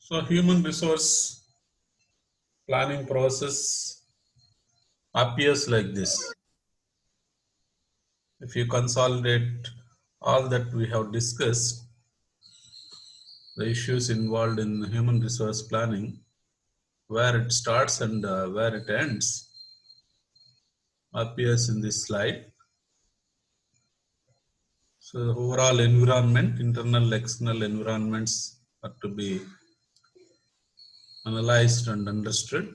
So human resource planning process appears like this. If you consolidate all that we have discussed, the issues involved in human resource planning, where it starts and where it ends, appears in this slide. So the overall environment, internal, external environments are to be analyzed and understood.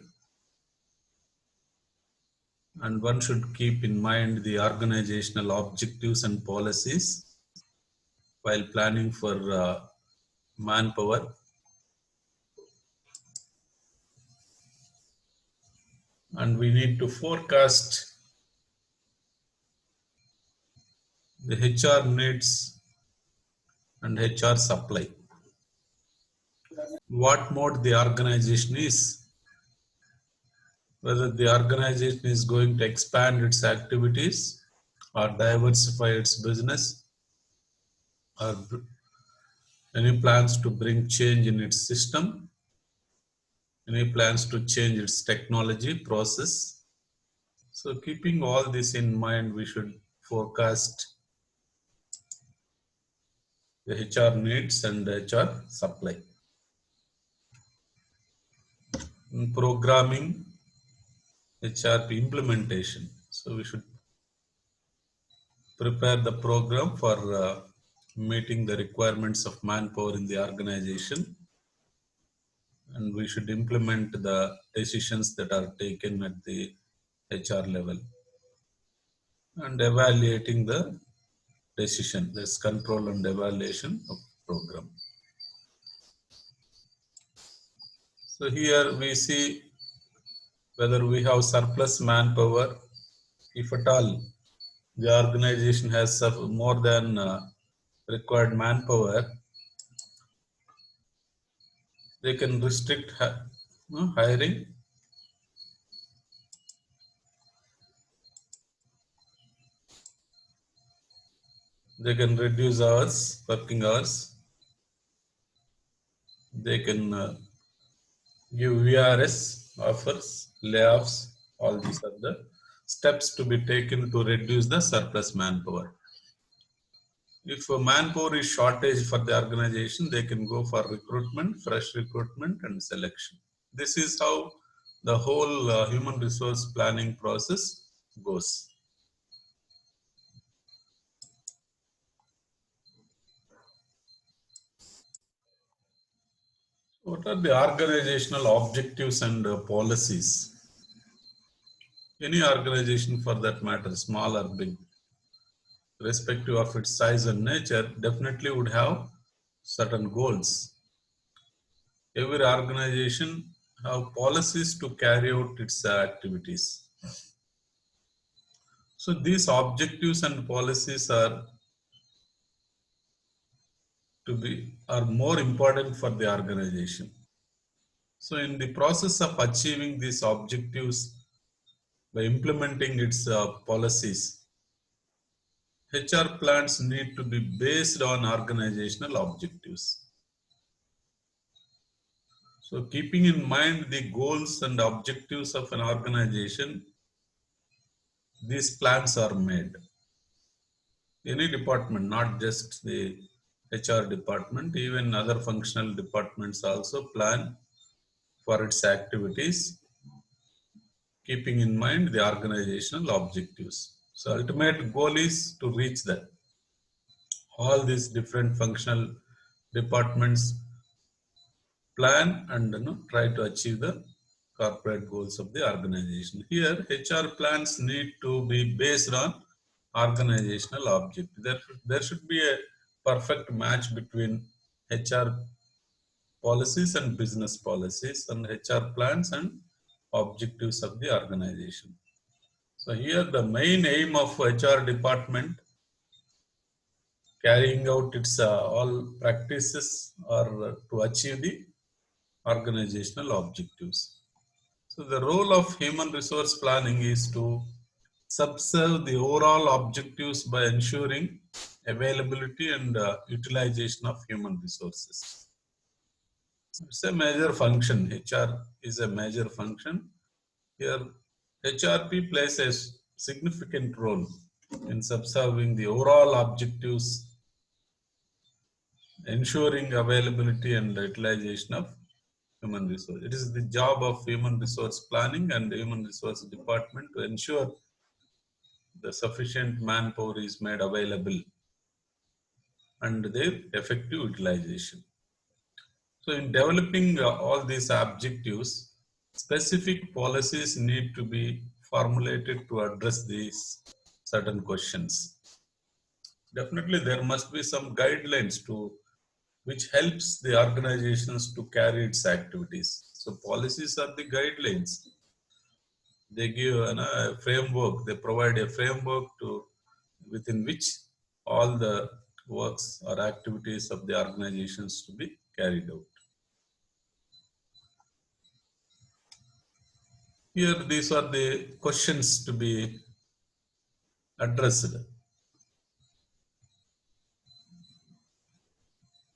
And one should keep in mind the organizational objectives and policies while planning for manpower. And we need to forecast the HR needs and HR supply. What mode the organization is, whether the organization is going to expand its activities or diversify its business, or any plans to bring change in its system, any plans to change its technology process. So keeping all this in mind, we should forecast the HR needs and HR supply. In programming, HRP implementation. So we should prepare the program for meeting the requirements of manpower in the organization, and we should implement the decisions that are taken at the HR level and evaluating the decision. There's control and evaluation of program. So here we see whether we have surplus manpower. If at all the organization has more than required manpower, they can restrict hiring. They can reduce hours, working hours. They can give VRS offers, layoffs. All these are the steps to be taken to reduce the surplus manpower. If a manpower is shortage for the organization, they can go for recruitment, fresh recruitment and selection. This is how the whole human resource planning process goes. What are the organizational objectives and policies? Any organization for that matter, small or big, irrespective of its size and nature, definitely would have certain goals. Every organization have policies to carry out its activities. So these objectives and policies are more important for the organization. So in the process of achieving these objectives by implementing its policies, HR plans need to be based on organizational objectives. So keeping in mind the goals and objectives of an organization, these plans are made. Any department, not just the HR department, even other functional departments also plan for its activities, keeping in mind the organizational objectives. So ultimate goal is to reach that. All these different functional departments plan and try to achieve the corporate goals of the organization. Here, HR plans need to be based on organizational objectives. There should be a perfect match between HR policies and business policies and HR plans and objectives of the organization. So here the main aim of HR department carrying out its all practices are to achieve the organizational objectives. So the role of human resource planning is to subserve the overall objectives by ensuring availability and utilization of human resources. It's a major function. HR is a major function. Here, HRP plays a significant role in subserving the overall objectives, ensuring availability and utilization of human resource. It is the job of human resource planning and human resource department to ensure the sufficient manpower is made available and their effective utilization. So in developing all these objectives, specific policies need to be formulated to address these certain questions. Definitely there must be some guidelines to which helps the organizations to carry its activities. So policies are the guidelines. They give a framework, they provide a framework to within which all the works or activities of the organizations to be carried out. Here, these are the questions to be addressed.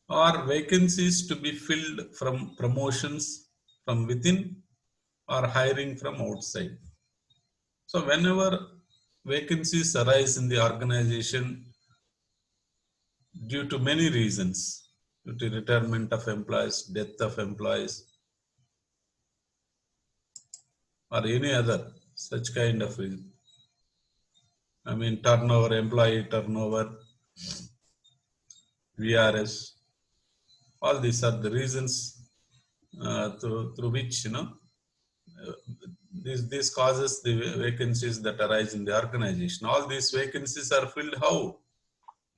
Are vacancies to be filled from promotions from within or hiring from outside? So, whenever vacancies arise in the organization due to many reasons, due to retirement of employees, death of employees, or any other such kind of reason. I mean, turnover, employee turnover, VRS, all these are the reasons through which, this causes the vacancies that arise in the organization. All these vacancies are filled how?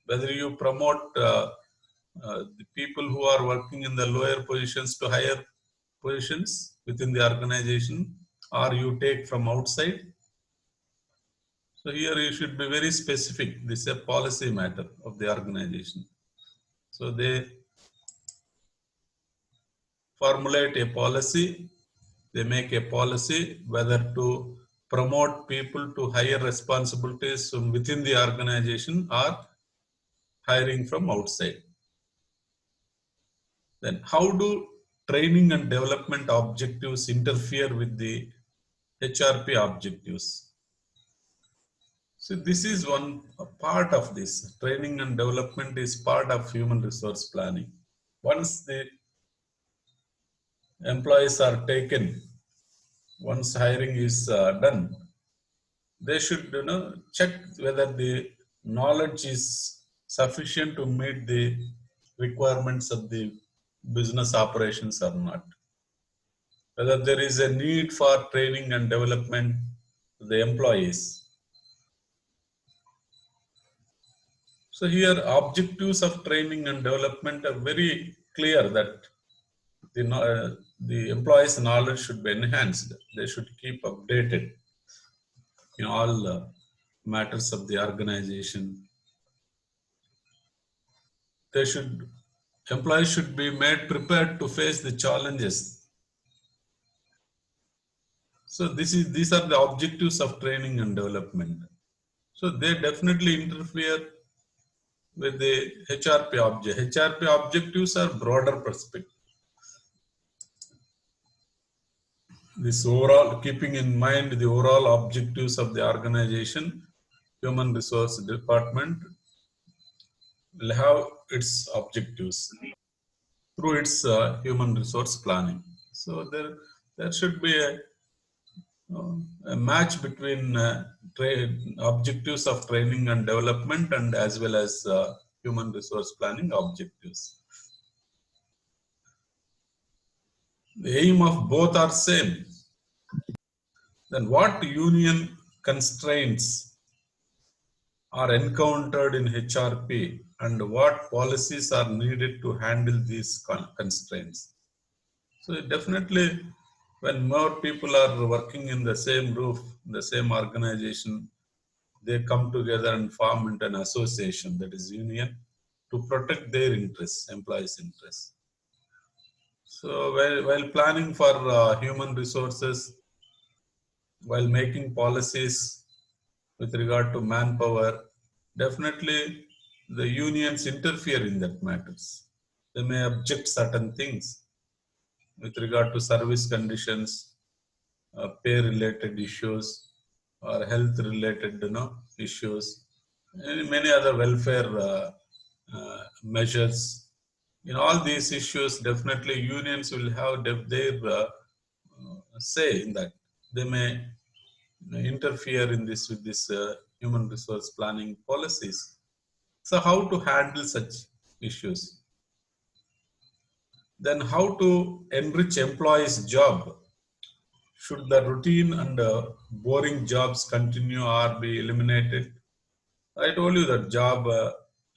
Whether you promote the people who are working in the lower positions to higher positions within the organization, or you take from outside. So here you should be very specific. This is a policy matter of the organization. So they formulate a policy, they make a policy whether to promote people to higher responsibilities from within the organization or hiring from outside. Then how do training and development objectives interfere with the HRP objectives? So this is one part of this. Training and development is part of human resource planning. Once the employees are taken, once hiring is done, they should check whether the knowledge is sufficient to meet the requirements of the business operations or not. Whether there is a need for training and development of the employees. So here objectives of training and development are very clear that the employees' knowledge should be enhanced. They should keep updated in all matters of the organization. Employees should be made prepared to face the challenges. So these are the objectives of training and development. So they definitely interfere with the HRP object. HRP objectives are broader perspective. This overall, keeping in mind the overall objectives of the organization, human resource department will have its objectives through its human resource planning. So there should be a match between objectives of training and development and as well as human resource planning objectives. The aim of both are same. Then what union constraints are encountered in HRP and what policies are needed to handle these constraints? So definitely when more people are working in the same roof, the same organization, they come together and form into an association, that is union, to protect their interests, employees' interests. So while planning for human resources, while making policies with regard to manpower, definitely the unions interfere in that matters. They may object certain things. with regard to service conditions, pay related issues, or health related issues, and many other welfare measures. In all these issues, definitely unions will have their say in that. They may interfere in this with this human resource planning policies. So how to handle such issues? Then how to enrich employees' job? Should the routine and boring jobs continue or be eliminated? I told you that job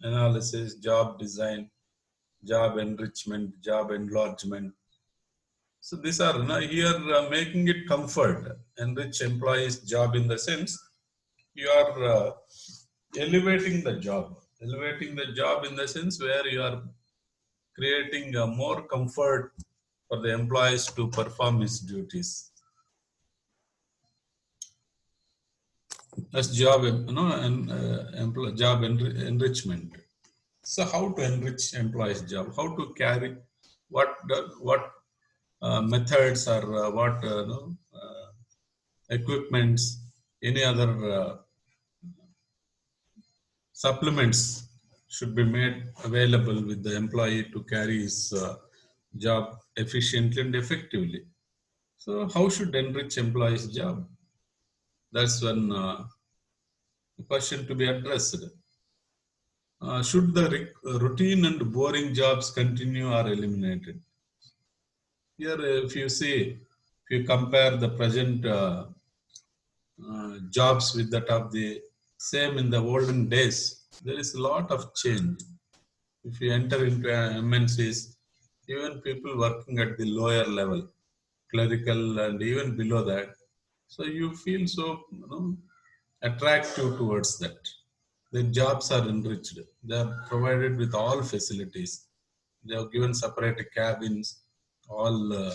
analysis, job design, job enrichment, job enlargement. So these are here making it comfort, enrich employees' job in the sense you are elevating the job. Elevating the job in the sense where you are creating more comfort for the employees to perform his duties. That's job, job enrichment. So how to enrich employees' job? How to carry what methods or what equipments, any other supplements should be made available with the employee to carry his job efficiently and effectively. So how should enrich employees' job? That's one question to be addressed. Should the routine and boring jobs continue or eliminated? Here, if you see, if you compare the present jobs with that of the same in the olden days, there is a lot of change. If you enter into MNCs, even people working at the lower level, clerical and even below that, so you feel so attractive towards that. Their jobs are enriched. They are provided with all facilities. They have given separate cabins, all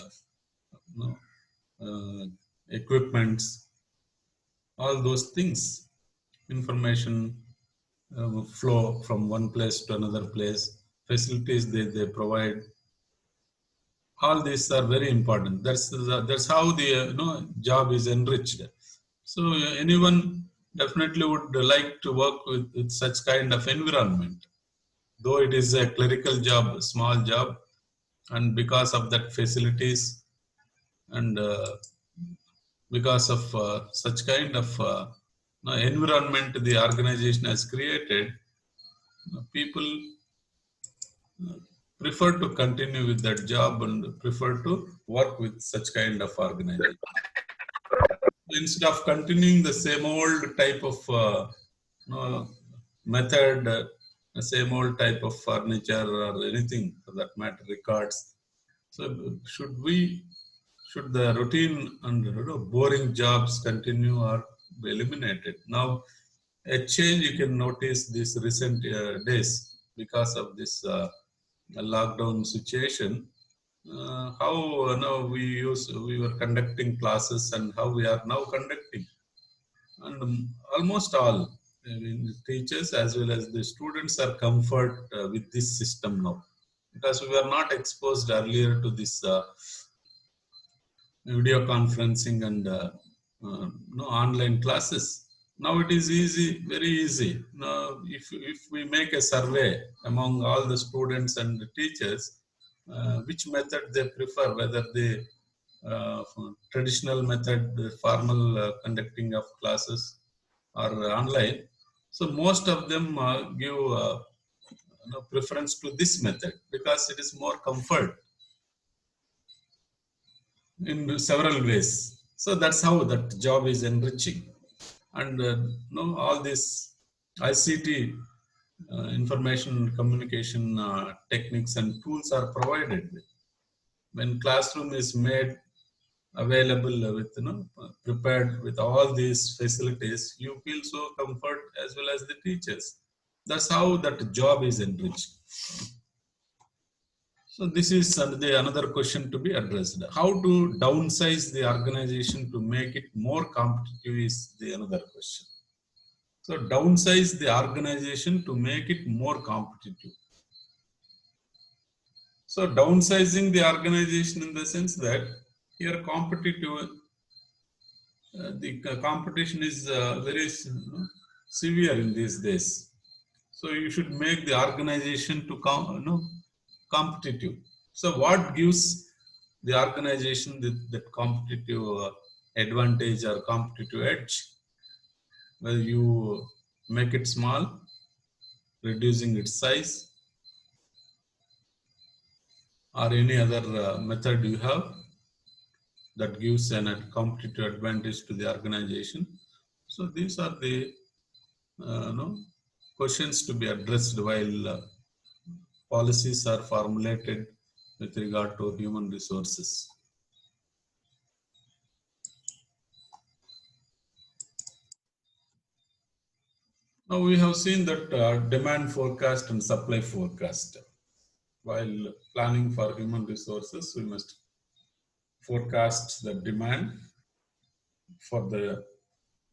equipments, all those things. Information flow from one place to another place. Facilities they provide. All these are very important. That's how the job is enriched. So anyone definitely would like to work with such kind of environment. Though it is a clerical job, small job, and because of that facilities and because of such kind of environment the organization has created, people prefer to continue with that job and prefer to work with such kind of organization. Instead of continuing the same old type of method, same old type of furniture or anything for that matter, records. So should the routine and boring jobs continue or be eliminated? Now, a change you can notice this recent days because of this lockdown situation. How now we were conducting classes and how we are now conducting, and almost all teachers as well as the students are comfort with this system now, because we were not exposed earlier to this video conferencing and online classes. Now it is easy, very easy. Now, if we make a survey among all the students and the teachers, which method they prefer, whether the traditional method, the formal conducting of classes, or online. So most of them give preference to this method because it is more comfort in several ways. So that's how that job is enriching. And all this ICT, information communication techniques and tools are provided. When classroom is made available with prepared with all these facilities, you feel so comfort as well as the teachers. That's how that job is enriched. So this is another question to be addressed. How to downsize the organization to make it more competitive is the another question. So downsize the organization to make it more competitive. So downsizing the organization in the sense that here competition is very severe in these days. So you should make the organization to competitive. So what gives the organization that competitive advantage or competitive edge? Well, you make it small, reducing its size, or any other method you have that gives a competitive advantage to the organization. So these are the questions to be addressed while policies are formulated with regard to human resources. Now we have seen that demand forecast and supply forecast. While planning for human resources, we must forecast the demand for the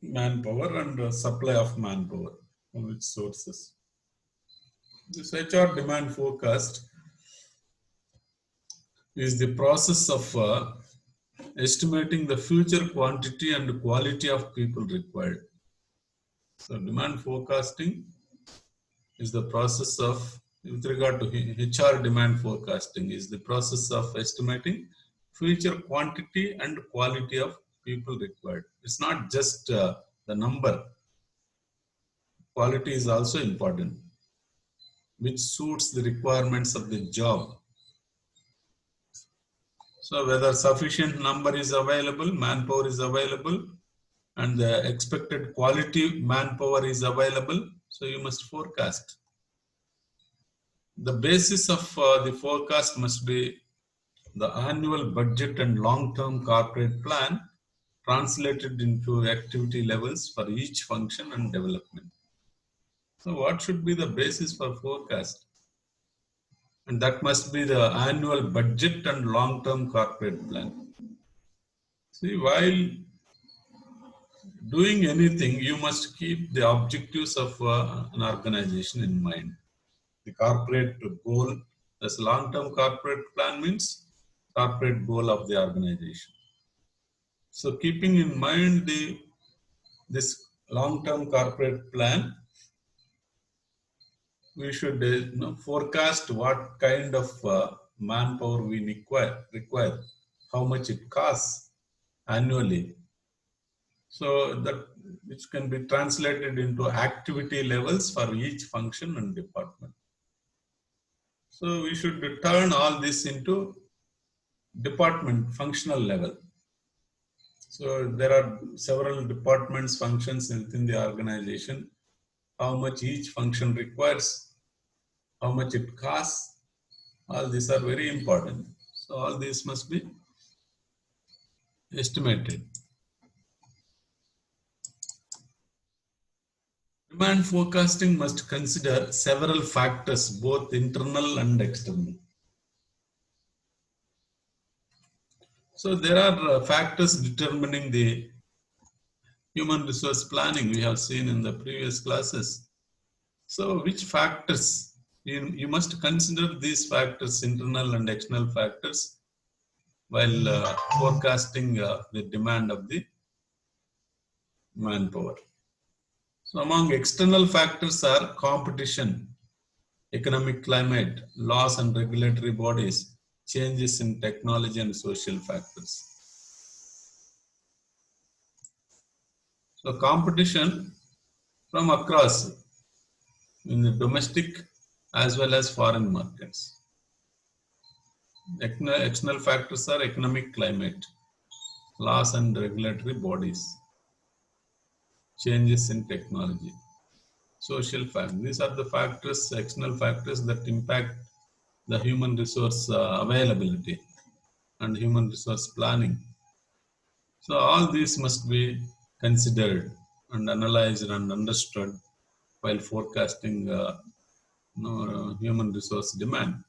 manpower and supply of manpower from which sources. This HR demand forecast is the process of estimating the future quantity and quality of people required. So demand forecasting is the process of, with regard to HR demand forecasting, is the process of estimating future quantity and quality of people required. It's not just the number. Quality is also important, which suits the requirements of the job. So whether sufficient number is available, manpower is available, and the expected quality manpower is available, so you must forecast. The basis of the forecast must be the annual budget and long-term corporate plan translated into activity levels for each function and development. So what should be the basis for forecast? And that must be the annual budget and long-term corporate plan. See, while doing anything, you must keep the objectives of an organization in mind. The corporate goal, as long-term corporate plan means corporate goal of the organization. So keeping in mind this long-term corporate plan, we should forecast what kind of manpower we require, how much it costs annually. So that which can be translated into activity levels for each function and department. So we should turn all this into department functional level. So there are several departments, functions within the organization, how much each function requires, how much it costs, all these are very important. So all these must be estimated. Demand forecasting must consider several factors, both internal and external. So there are factors determining the human resource planning we have seen in the previous classes. So which factors? You must consider these factors, internal and external factors, while forecasting the demand of the manpower. So among external factors are competition, economic climate, laws and regulatory bodies, changes in technology and social factors. So competition from across in the domestic as well as foreign markets. External factors are economic climate, laws and regulatory bodies, changes in technology, social factors. These are the factors, external factors that impact the human resource availability and human resource planning. So all these must be considered and analyzed and understood while forecasting human resource demand.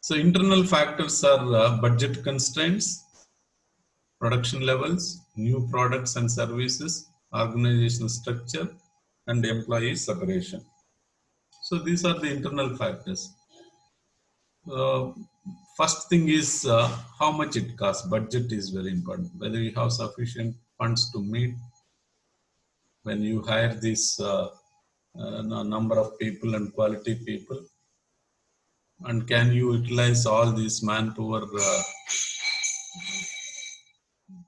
So internal factors are budget constraints, production levels, new products and services, organizational structure, and employee separation. So these are the internal factors. Uh, First thing is how much it costs. Budget is very important. Whether you have sufficient funds to meet when you hire this number of people and quality people, and can you utilize all these manpower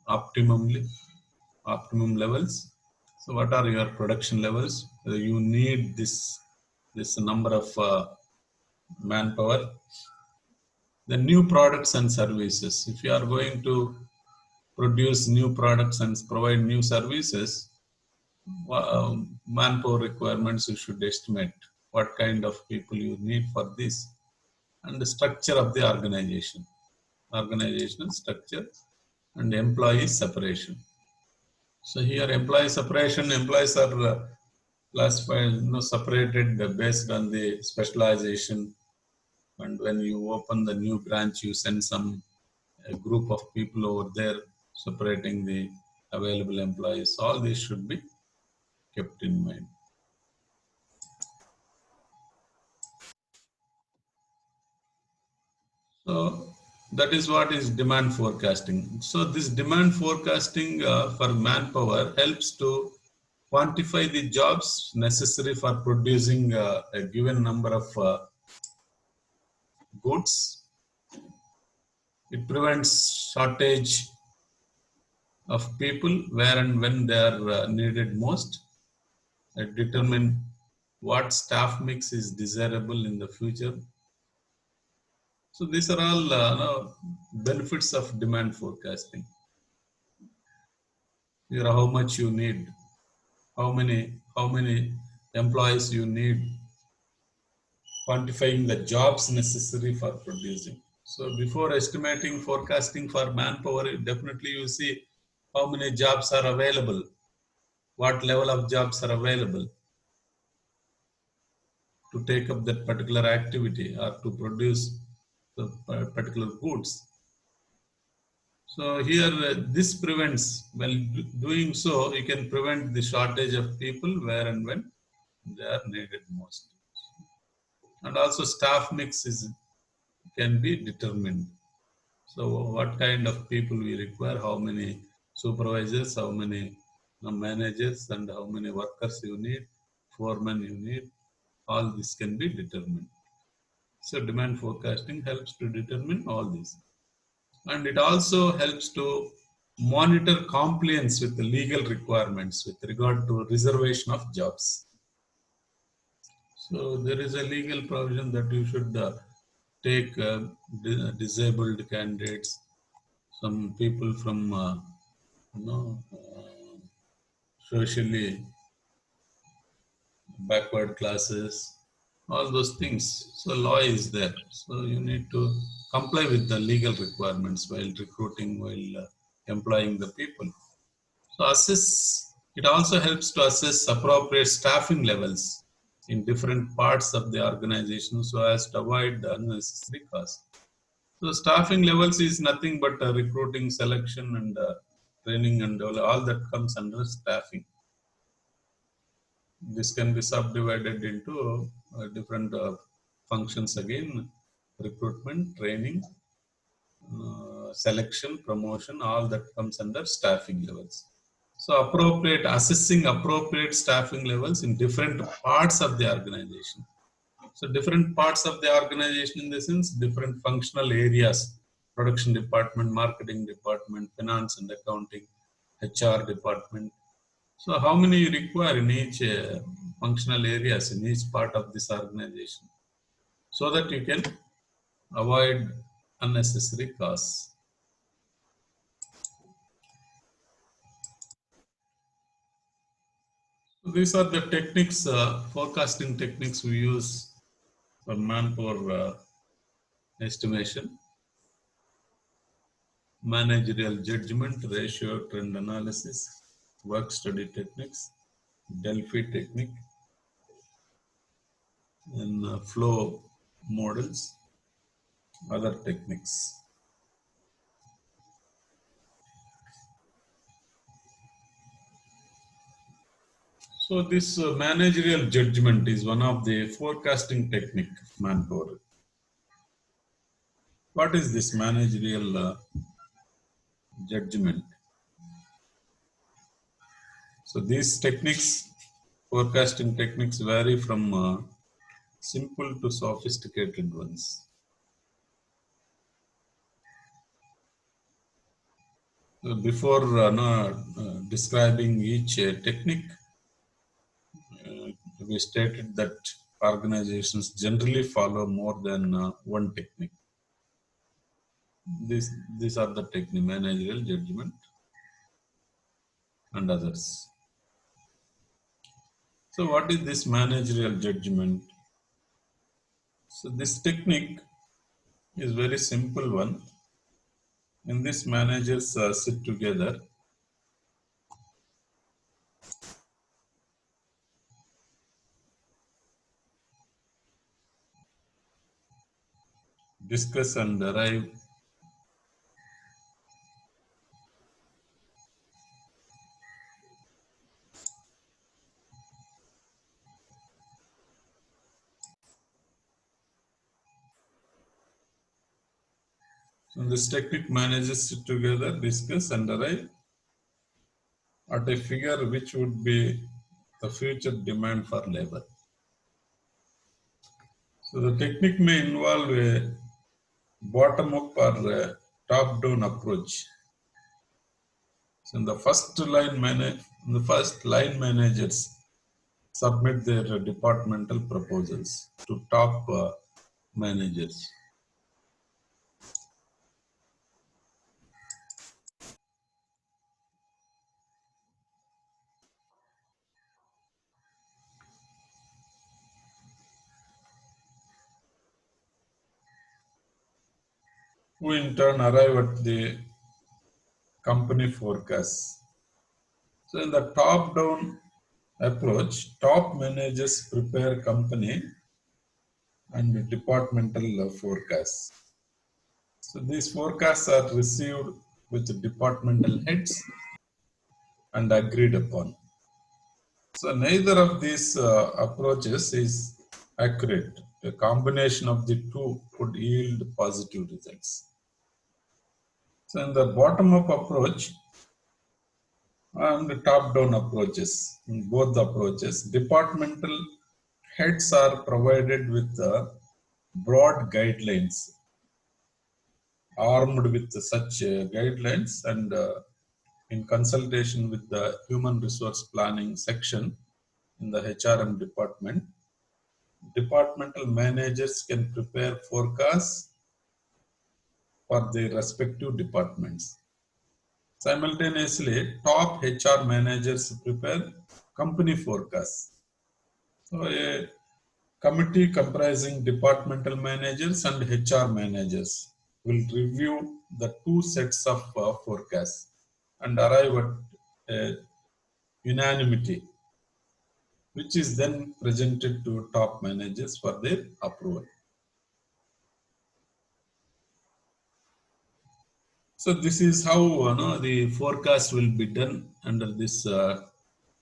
optimally, optimum levels. So what are your production levels? You need this number of manpower. The new products and services. If you are going to produce new products and provide new services, manpower requirements you should estimate what kind of people you need for this, and the structure of the organizational structure, and employee separation. So here employee separation, employees are classified, separated based on the specialization. And when you open the new branch, you send a group of people over there separating the available employees. All this should be kept in mind. So that is what is demand forecasting. So this demand forecasting for manpower helps to quantify the jobs necessary for producing a given number of goods. It prevents shortage of people where and when they are needed most. It determine what staff mix is desirable in the future. So these are all benefits of demand forecasting. Here, how much you need, how many employees you need, quantifying the jobs necessary for producing. So before estimating forecasting for manpower, definitely you see how many jobs are available, what level of jobs are available to take up that particular activity or to produce the particular goods. So here this prevents, while doing so, you can prevent the shortage of people where and when they are needed most. And also staff mix can be determined. So what kind of people we require, how many supervisors, how many managers, and how many workers you need, foremen you need, all this can be determined. So demand forecasting helps to determine all this. And it also helps to monitor compliance with the legal requirements with regard to reservation of jobs. So there is a legal provision that you should take disabled candidates, some people from you know, socially backward classes, all those things. So law is there. So you need to comply with the legal requirements while recruiting, while employing the people. So it also helps to assess appropriate staffing levels in different parts of the organization so as to avoid unnecessary costs. So staffing levels is nothing but recruiting, selection, and training, and all that comes under staffing. This can be subdivided into different functions again: recruitment, training, selection, promotion, all that comes under staffing levels. So assessing appropriate staffing levels in different parts of the organization. So different parts of the organization in the sense, different functional areas: production department, marketing department, finance and accounting, HR department. So how many you require in each functional areas in each part of this organization, so that you can avoid unnecessary costs. So these are the techniques, forecasting techniques we use for manpower estimation: managerial judgment, ratio trend analysis, work study techniques, Delphi technique, and flow models, other techniques. So this managerial judgment is one of the forecasting technique of manpower. What is this managerial judgment? So these techniques, forecasting techniques, vary from simple to sophisticated ones. So before describing each technique, we stated that organizations generally follow more than one technique. These are the technique: managerial judgment and others. So what is this managerial judgment? So this technique is very simple one. In this, managers sit together, discuss and arrive So this technique, managers sit together, discuss and arrive at a figure which would be the future demand for labor. So the technique may involve a bottom-up or a top-down approach. So in the first line managers submit their departmental proposals to top managers. Who in turn arrive at the company forecast. So in the top-down approach, top managers prepare company and departmental forecasts. So these forecasts are received with departmental heads and agreed upon. So neither of these approaches is accurate. A combination of the two could yield positive results. So in the bottom-up approach and the top-down approaches, in both the approaches, departmental heads are provided with broad guidelines, armed with such guidelines, and in consultation with the human resource planning section in the HRM department, departmental managers can prepare forecasts for their respective departments. Simultaneously, top HR managers prepare company forecasts. So a committee comprising departmental managers and HR managers will review the two sets of forecasts and arrive at unanimity, which is then presented to top managers for their approval. So this is how the forecast will be done under this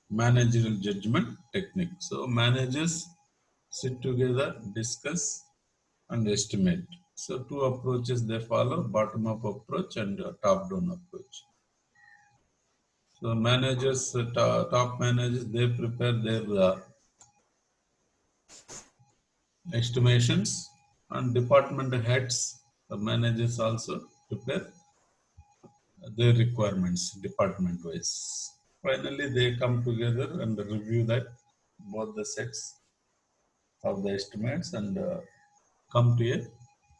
managerial judgment technique. So managers sit together, discuss and estimate. So two approaches they follow: bottom-up approach and top-down approach. So managers, top managers, they prepare their estimations, and department heads, the managers also prepare their requirements department-wise. Finally, they come together and review that both the sets of the estimates and come to a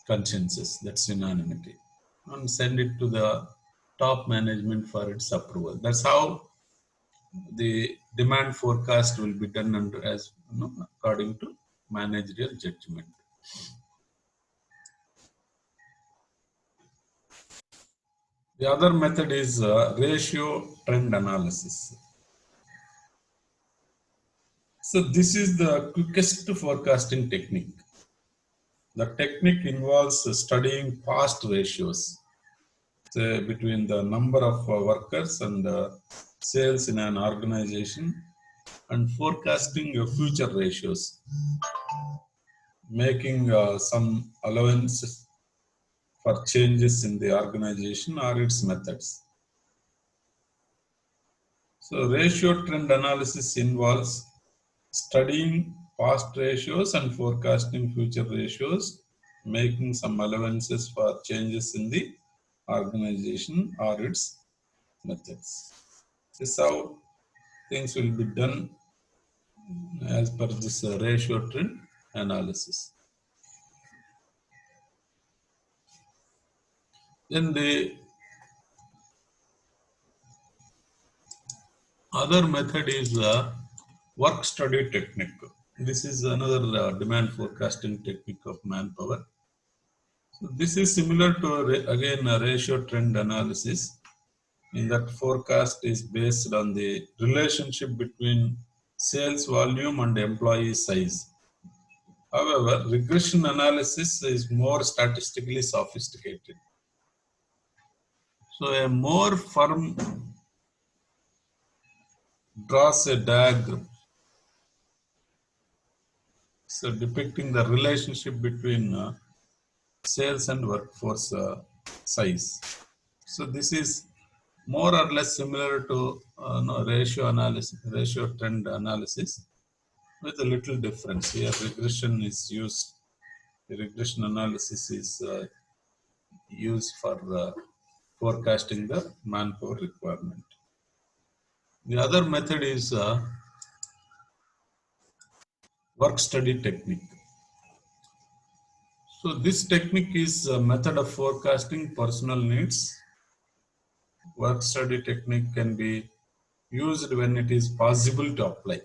consensus, that's unanimity, and send it to the top management for its approval. That's how the demand forecast will be done under, as according to managerial judgment. The other method is ratio trend analysis. So this is the quickest forecasting technique. The technique involves studying past ratios, say, between the number of workers and sales in an organization, and forecasting future ratios, making some allowances for changes in the organization or its methods. So ratio trend analysis involves studying past ratios and forecasting future ratios, making some allowances for changes in the organization or its methods. This is how things will be done as per this ratio trend analysis. Then the other method is the work study technique. This is another demand forecasting technique of manpower. So this is similar to again a ratio trend analysis, in that forecast is based on the relationship between sales volume and employee size. However, regression analysis is more statistically sophisticated. So a more firm draws a diagram, so depicting the relationship between sales and workforce size. So this is more or less similar to ratio analysis, ratio trend analysis, with a little difference. Here regression is used, the regression analysis is used for forecasting the manpower requirement. The other method is work study technique. So this technique is a method of forecasting personal needs. Work study technique can be used when it is possible to apply.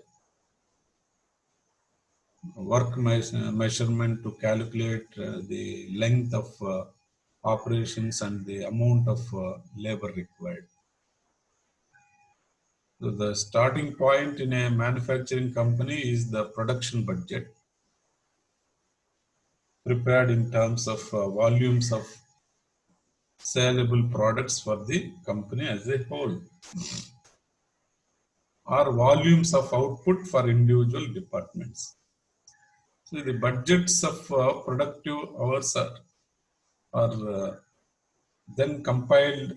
Work measurement to calculate the length of operations and the amount of labor required. So the starting point in a manufacturing company is the production budget, prepared in terms of volumes of saleable products for the company as a whole, or volumes of output for individual departments. So the budgets of productive hours are then compiled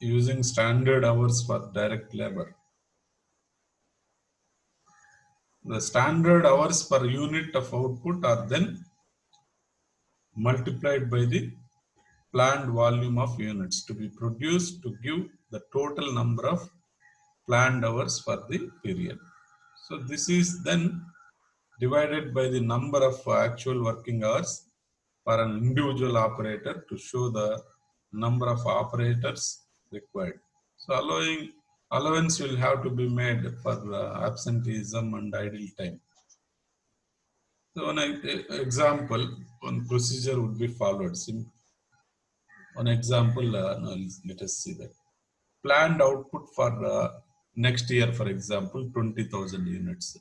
using standard hours for direct labor. The standard hours per unit of output are then multiplied by the planned volume of units to be produced to give the total number of planned hours for the period. So this is then divided by the number of actual working hours for an individual operator to show the number of operators required. So allowance will have to be made for absenteeism and idle time. So one example, one procedure would be followed. One example, now let us see that. Planned output for next year, for example, 20,000 units.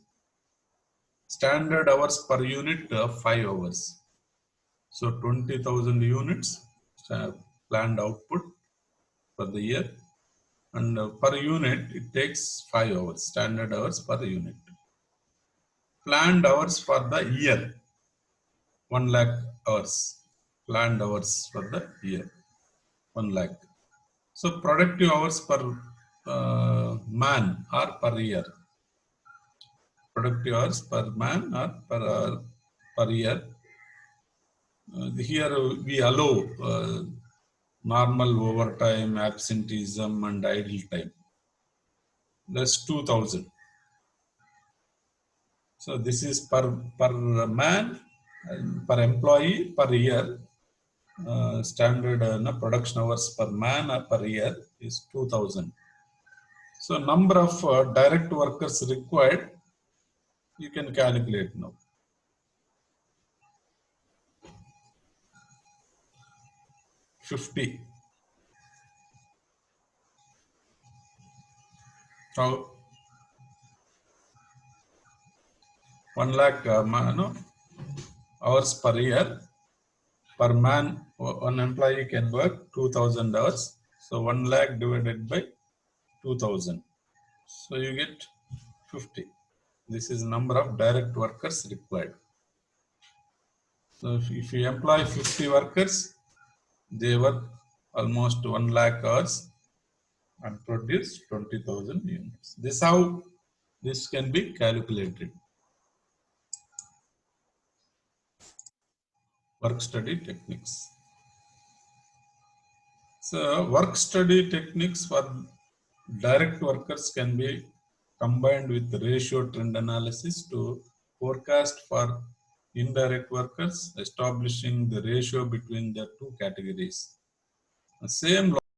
Standard hours per unit, 5 hours. So 20,000 units planned output for the year, and per unit it takes 5 hours, standard hours per unit. Planned hours for the year, 1 lakh hours, planned hours for the year, 1 lakh. So productive hours per man or per year. Productive hours per man or per year. Here we allow normal overtime, absenteeism, and idle time. That's 2,000. So this is per man, per employee per year. Standard production hours per man or per year is 2,000. So number of direct workers required, you can calculate now. 50. How 1 lakh hours per year. Per man, one employee can work 2,000 hours. So 1 lakh divided by 2,000. So you get 50. This is number of direct workers required. So if you employ 50 workers, They work almost 1 lakh hours and produce 20,000 units. This how this can be calculated. Work study techniques. So work study techniques for direct workers can be combined with ratio trend analysis to forecast for indirect workers, establishing the ratio between the two categories. The same